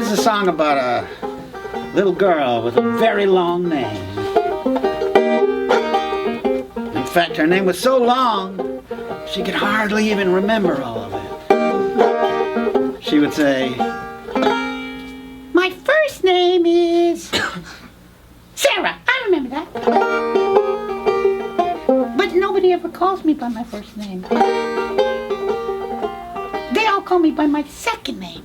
Here's a song about a little girl with a very long name. In fact, her name was so long, she could hardly even remember all of it. She would say, "My first name is Sarah." I remember that. But nobody ever calls me by my first name. They all call me by my second name.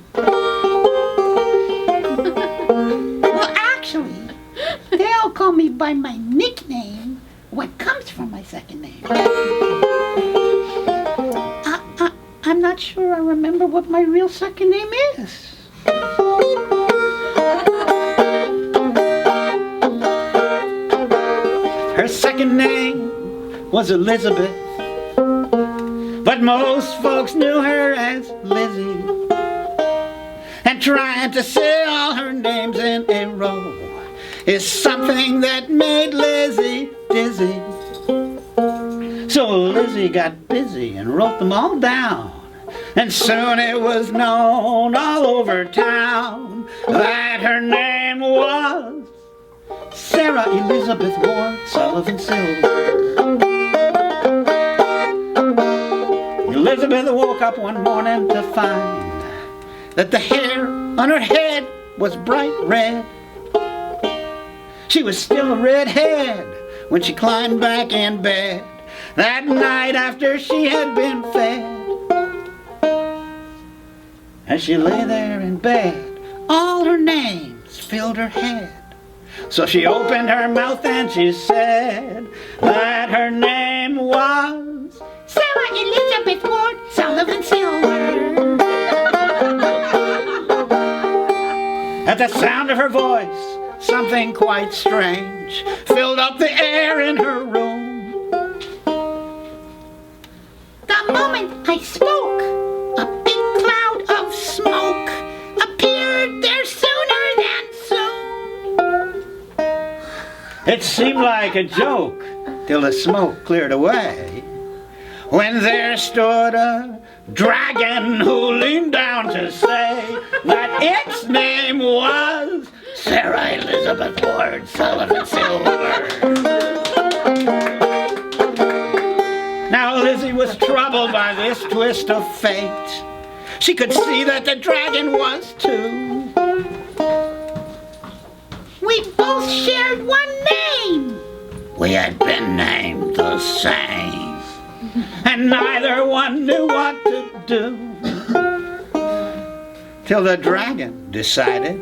Well, actually, they all call me by my nickname, what comes from my second name. I'm not sure I remember what my real second name is. Her second name was Elizabeth, but most folks knew her as Lizzie. And trying to say all her names in a row is something that made Lizzie dizzy. So Lizzie got busy and wrote them all down. And soon it was known all over town that her name was Sarah Elizabeth Ward Sullivan Silver. Elizabeth woke up one morning to find that the hair on her head was bright red. She was still a redhead when she climbed back in bed that night after she had been fed. As she lay there in bed, all her names filled her head. So she opened her mouth and she said that her name was Sarah Elizabeth Ward Sullivan Silver. At the sound of her voice, something quite strange filled up the air in her room. The moment I spoke, a big cloud of smoke appeared there sooner than soon. It seemed like a joke till the smoke cleared away, when there stood a dragon who leaned down to say that its name was Sarah Elizabeth Ward Sullivan Silver. Now Lizzie was troubled by this twist of fate. She could see that the dragon was too. We both shared one name. We had been named the same, and neither one knew what to do, till the dragon decided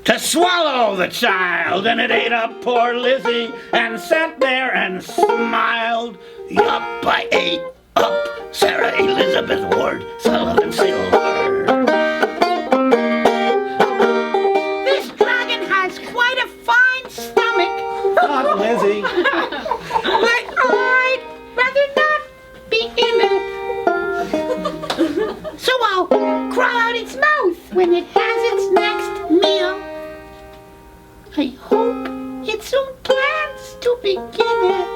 to swallow the child, and it ate up poor Lizzie and sat there and smiled. Yup, I ate up Sarah Elizabeth Ward Sullivan Silver. This dragon has quite a fine stomach, thought Lizzie, but I'd rather not be in it. So I'll crawl out its mouth when it has its next meal. I hope it soon plans to begin it.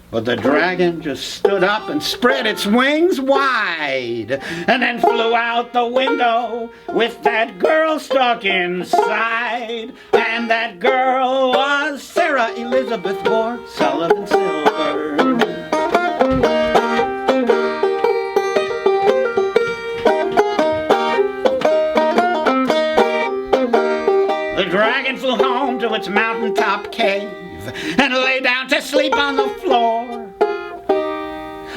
But the dragon just stood up and spread its wings wide, and then flew out the window with that girl stuck inside. And that girl was Sarah Elizabeth Ward Sullivan Silver. The dragon flew home to its mountaintop cave and lay down to sleep on the floor,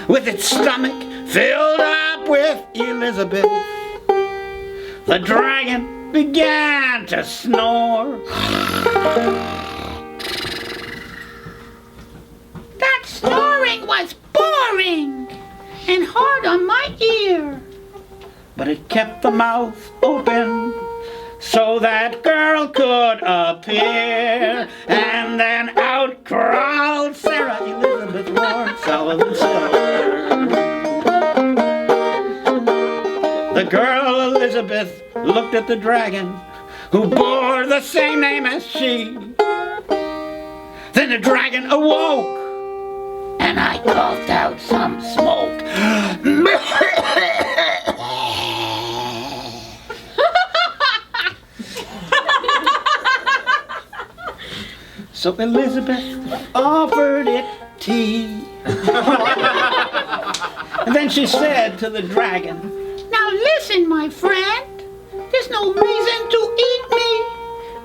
with its stomach filled up with Elizabeth. The dragon began to snore. That snoring was boring and hard on my ear, but it kept the mouth open so that girl could appear, and then out crawled Sarah Elizabeth Ward Sullivan Silver. The girl Elizabeth looked at the dragon, who bore the same name as she. Then the dragon awoke, and I coughed out some smoke. So Elizabeth offered it tea. And then she said to the dragon, "Now listen, my friend, there's no reason to eat me.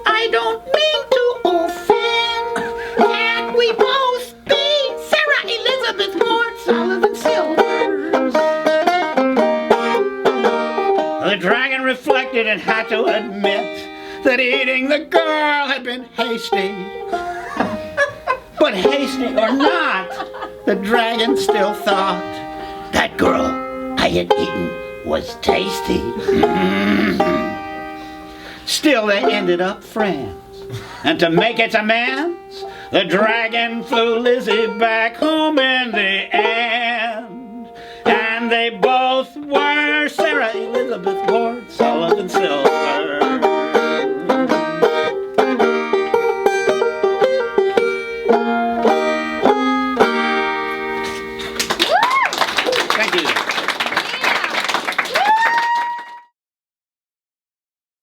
I don't mean to offend. Can't we both be Sarah Elizabeth Ward Sullivan Silver?" The dragon reflected and had to admit that eating the girl had been hasty. But hasty or not, the dragon still thought that girl I had eaten was tasty. Still, they ended up friends. And to make its amends, the dragon flew Lizzie back home in the end. And they both were Sarah Elizabeth Ward Sullivan Silver.